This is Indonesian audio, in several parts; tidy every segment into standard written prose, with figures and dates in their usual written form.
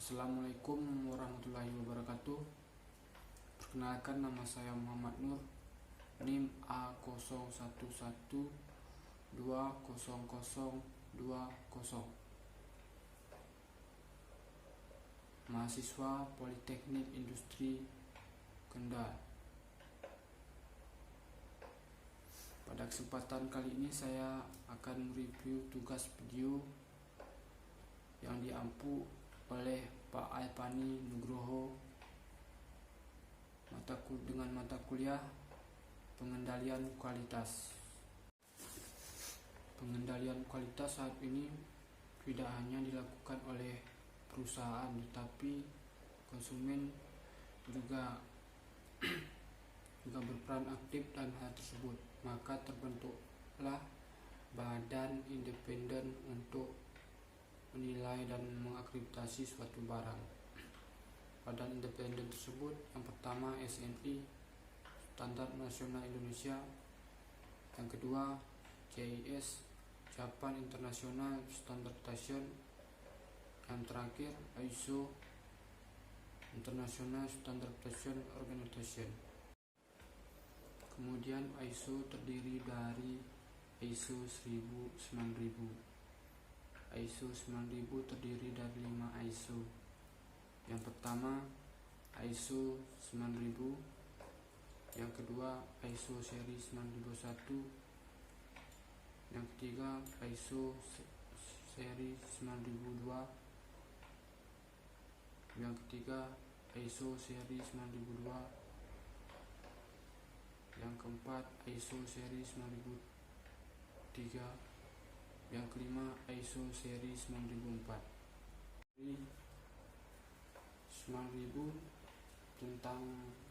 Assalamualaikum warahmatullahi wabarakatuh. Perkenalkan, nama saya Muhammad Nur, NIM A01120020, mahasiswa Politeknik Industri Kendal. Pada kesempatan kali ini saya akan mereview tugas video yang diampu oleh Pak Alpani Nugroho dengan mata kuliah pengendalian kualitas. Pengendalian kualitas saat ini tidak hanya dilakukan oleh perusahaan, tetapi konsumen juga berperan aktif dalam hal tersebut. Maka terbentuklah badan independen untuk menilai dan mengakreditasi suatu barang. Badan independen tersebut yang pertama SNI, Standar Nasional Indonesia, yang kedua JIS, Japan International Standardization, yang terakhir ISO, International Standardization Organization. Kemudian ISO terdiri dari ISO 9000. ISO 9000 terdiri dari 5 ISO. Yang pertama ISO 9000, yang kedua ISO seri 9001, yang ketiga ISO seri 9002, yang ketiga ISO seri 9002, yang keempat ISO seri 9003, yang kelima ISO seri 9004. 9000 tentang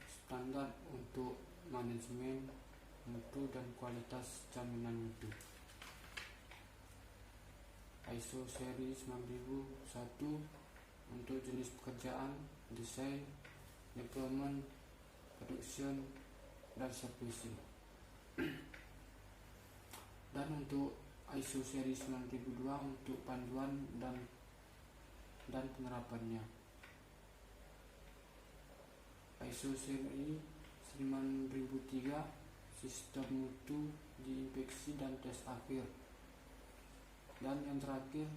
standar untuk manajemen mutu dan kualitas jaminan mutu. ISO seri 9001 untuk jenis pekerjaan, desain, development, production, dan servicing. Dan untuk ISO seri 9002 untuk panduan dan penerapannya. ISO seri 9003 sistem mutu di inspeksi dan tes akhir. Dan yang terakhir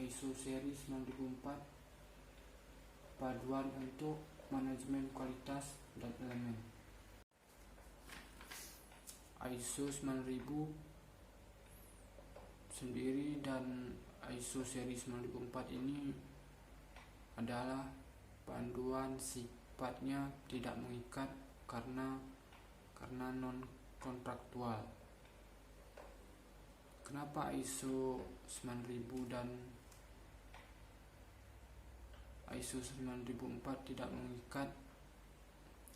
ISO seri 9004 paduan untuk manajemen kualitas dan elemen. ISO 9000 sendiri dan ISO seri 9004 ini adalah panduan, sifatnya tidak mengikat karena non kontraktual. Kenapa ISO 9000 dan ISO 9004 tidak mengikat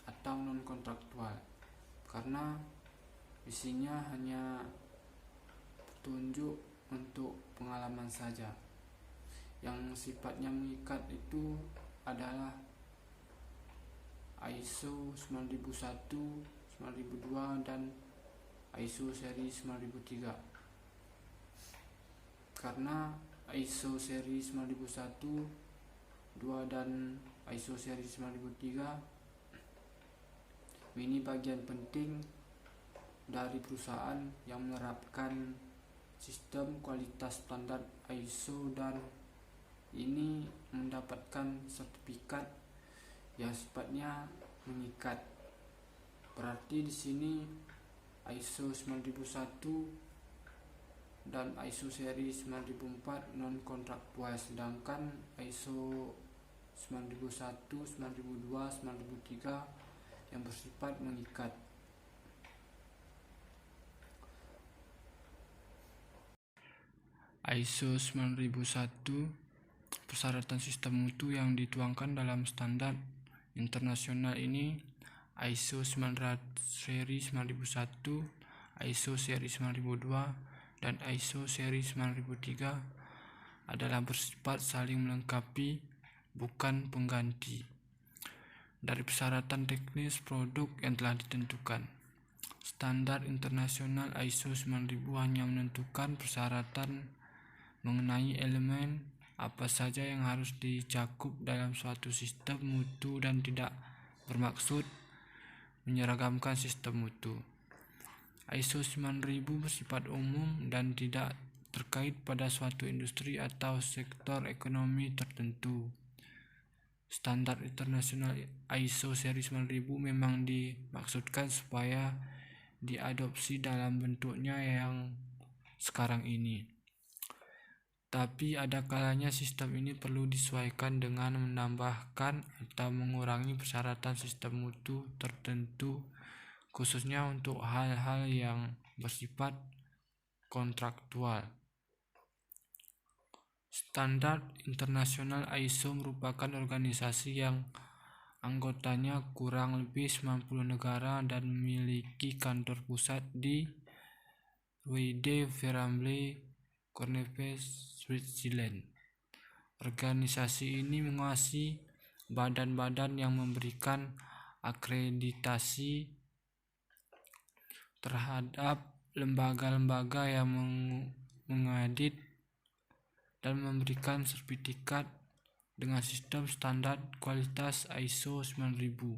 atau non kontraktual? Karena isinya hanya petunjuk untuk pengalaman saja. Yang sifatnya mengikat itu adalah ISO 9001, 9002, dan ISO seri 9003. Karena ISO seri 9001, 2 dan ISO seri 9003 ini bagian penting dari perusahaan yang menerapkan sistem kualitas standar ISO dan ini mendapatkan sertifikat yang sifatnya mengikat. Berarti di sini ISO 9001 dan ISO seri 9004 non kontraktual, sedangkan ISO 9001, 9002, 9003 yang bersifat mengikat. ISO 9001 persyaratan sistem mutu yang dituangkan dalam standar internasional ini ISO seri 9001, ISO seri 9002, dan ISO seri 9003 adalah bersifat saling melengkapi, bukan pengganti dari persyaratan teknis produk yang telah ditentukan. Standar internasional ISO 9000 hanya menentukan persyaratan mengenai elemen, apa saja yang harus dicakup dalam suatu sistem mutu dan tidak bermaksud menyeragamkan sistem mutu. ISO 9000 bersifat umum dan tidak terkait pada suatu industri atau sektor ekonomi tertentu. Standar internasional ISO seri 9000 memang dimaksudkan supaya diadopsi dalam bentuknya yang sekarang ini. Tapi ada kalanya sistem ini perlu disesuaikan dengan menambahkan atau mengurangi persyaratan sistem mutu tertentu, khususnya untuk hal-hal yang bersifat kontraktual. Standar internasional ISO merupakan organisasi yang anggotanya kurang lebih 90 negara dan memiliki kantor pusat di Rue de Verambly, Corneville, Switzerland. Organisasi ini menguasai badan-badan yang memberikan akreditasi terhadap lembaga-lembaga yang mengaudit dan memberikan sertifikat dengan sistem standar kualitas ISO 9000.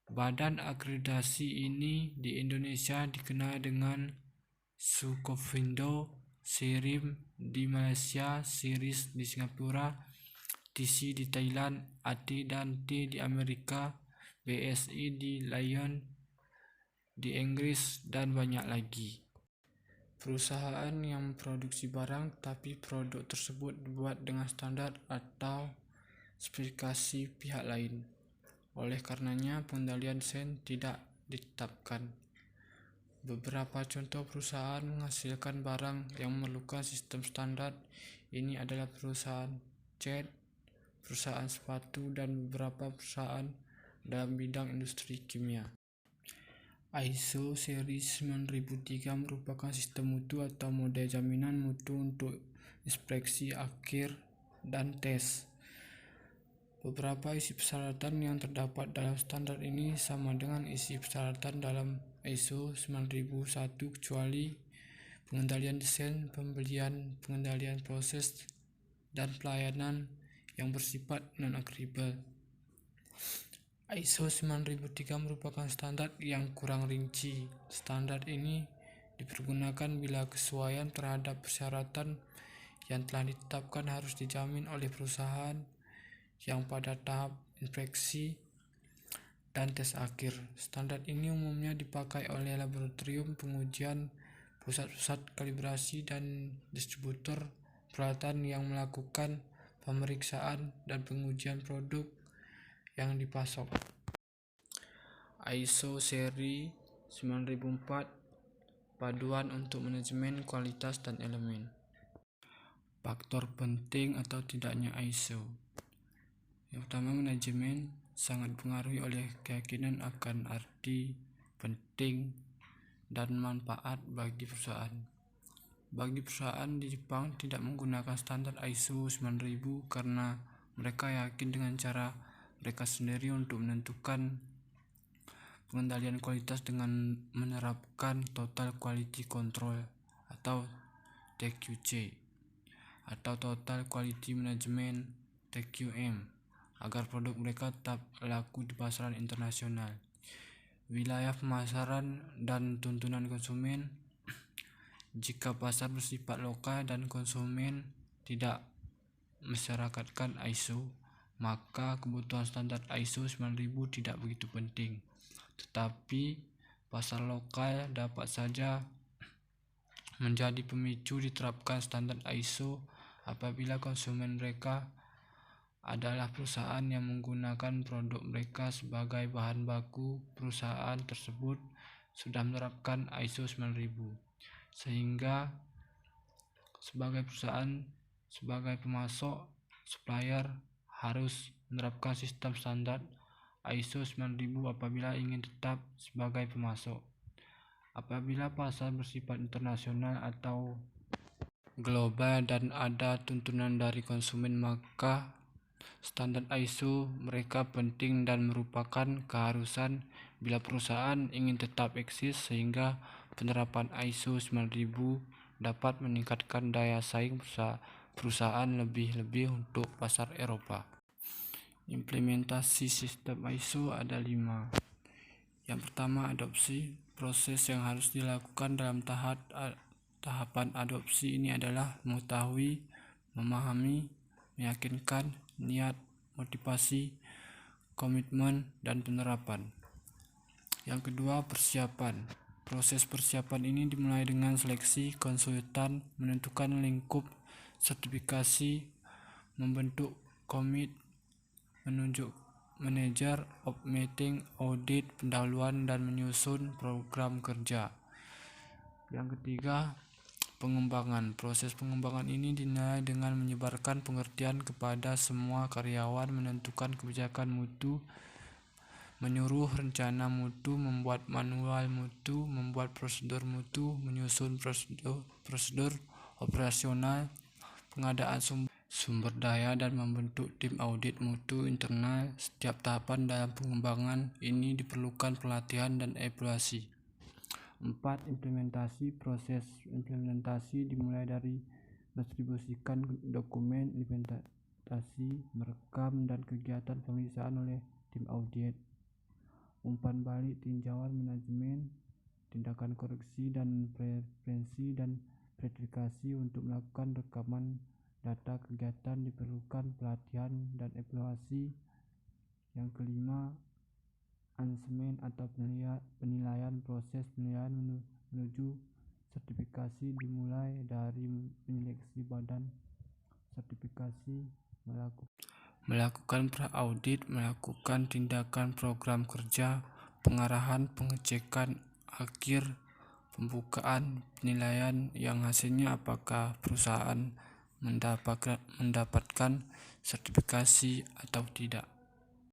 Badan akreditasi ini di Indonesia dikenal dengan Sukovindo, SIRIM di Malaysia, SIRIS di Singapura, TC di Thailand, AT dan T di Amerika, BSI di Lyon di Inggris, dan banyak lagi. Perusahaan yang memproduksi barang tapi produk tersebut dibuat dengan standar atau spesifikasi pihak lain. Oleh karenanya pengendalian desain tidak ditetapkan. Beberapa contoh perusahaan menghasilkan barang yang memerlukan sistem standar ini adalah perusahaan cat, perusahaan sepatu, dan beberapa perusahaan dalam bidang industri kimia. ISO seri 9003 merupakan sistem mutu atau model jaminan mutu untuk inspeksi akhir dan tes. Beberapa isi persyaratan yang terdapat dalam standar ini sama dengan isi persyaratan dalam ISO 9001 kecuali pengendalian desain, pembelian, pengendalian proses, dan pelayanan yang bersifat non-agreeable. ISO 9003 merupakan standar yang kurang rinci. Standar ini dipergunakan bila kesesuaian terhadap persyaratan yang telah ditetapkan harus dijamin oleh perusahaan yang pada tahap inspeksi dan tes akhir. Standar ini umumnya dipakai oleh laboratorium pengujian, pusat-pusat kalibrasi, dan distributor peralatan yang melakukan pemeriksaan dan pengujian produk yang dipasok. ISO seri 9004 Paduan untuk manajemen kualitas dan elemen. Faktor penting atau tidaknya ISO. Yang pertama, manajemen sangat dipengaruhi oleh keyakinan akan arti, penting, dan manfaat bagi perusahaan. Bagi perusahaan di Jepang tidak menggunakan standar ISO 9000 karena mereka yakin dengan cara mereka sendiri untuk menentukan pengendalian kualitas dengan menerapkan Total Quality Control atau TQC atau Total Quality Management TQM agar produk mereka tetap laku di pasaran internasional. Wilayah pemasaran dan tuntunan konsumen. Jika pasar bersifat lokal dan konsumen tidak masyarakatkan ISO, maka kebutuhan standar ISO 9000 tidak begitu penting. Tetapi pasar lokal dapat saja menjadi pemicu diterapkan standar ISO apabila konsumen mereka adalah perusahaan yang menggunakan produk mereka sebagai bahan baku. Perusahaan tersebut sudah menerapkan ISO 9000, sehingga sebagai perusahaan, sebagai pemasok, supplier harus menerapkan sistem standar ISO 9000 apabila ingin tetap sebagai pemasok. Apabila pasar bersifat internasional atau global dan ada tuntunan dari konsumen, maka standar ISO mereka penting dan merupakan keharusan bila perusahaan ingin tetap eksis, sehingga penerapan ISO 9000 dapat meningkatkan daya saing perusahaan lebih-lebih untuk pasar Eropa. Implementasi sistem ISO ada 5. Yang pertama, adopsi. Proses yang harus dilakukan dalam tahapan adopsi ini adalah mengetahui, memahami, meyakinkan, niat, motivasi, komitmen, dan penerapan. Yang kedua, persiapan. Proses persiapan ini dimulai dengan seleksi konsultan, menentukan lingkup sertifikasi, membentuk komit, menunjuk manajer, meeting, audit, pendahuluan, dan menyusun program kerja. Yang ketiga, pengembangan. Proses pengembangan ini dinilai dengan menyebarkan pengertian kepada semua karyawan, menentukan kebijakan mutu, menyuruh rencana mutu, membuat manual mutu, membuat prosedur mutu, menyusun prosedur operasional, pengadaan sumber daya, dan membentuk tim audit mutu internal. Setiap tahapan dalam pengembangan ini diperlukan pelatihan dan evaluasi. 4. Implementasi. Proses implementasi dimulai dari mendistribusikan dokumen implementasi, merekam, dan kegiatan pemeriksaan oleh tim audit, umpan balik, tinjauan manajemen, tindakan koreksi dan preferensi, dan verifikasi. Untuk melakukan rekaman data kegiatan diperlukan pelatihan dan evaluasi. Yang kelima, asesmen atau penilaian. Proses penilaian menuju sertifikasi dimulai dari menyeleksi badan sertifikasi, melakukan pra-audit, melakukan tindakan program kerja, pengarahan, pengecekan akhir, pembukaan, penilaian yang hasilnya apakah perusahaan mendapatkan sertifikasi atau tidak.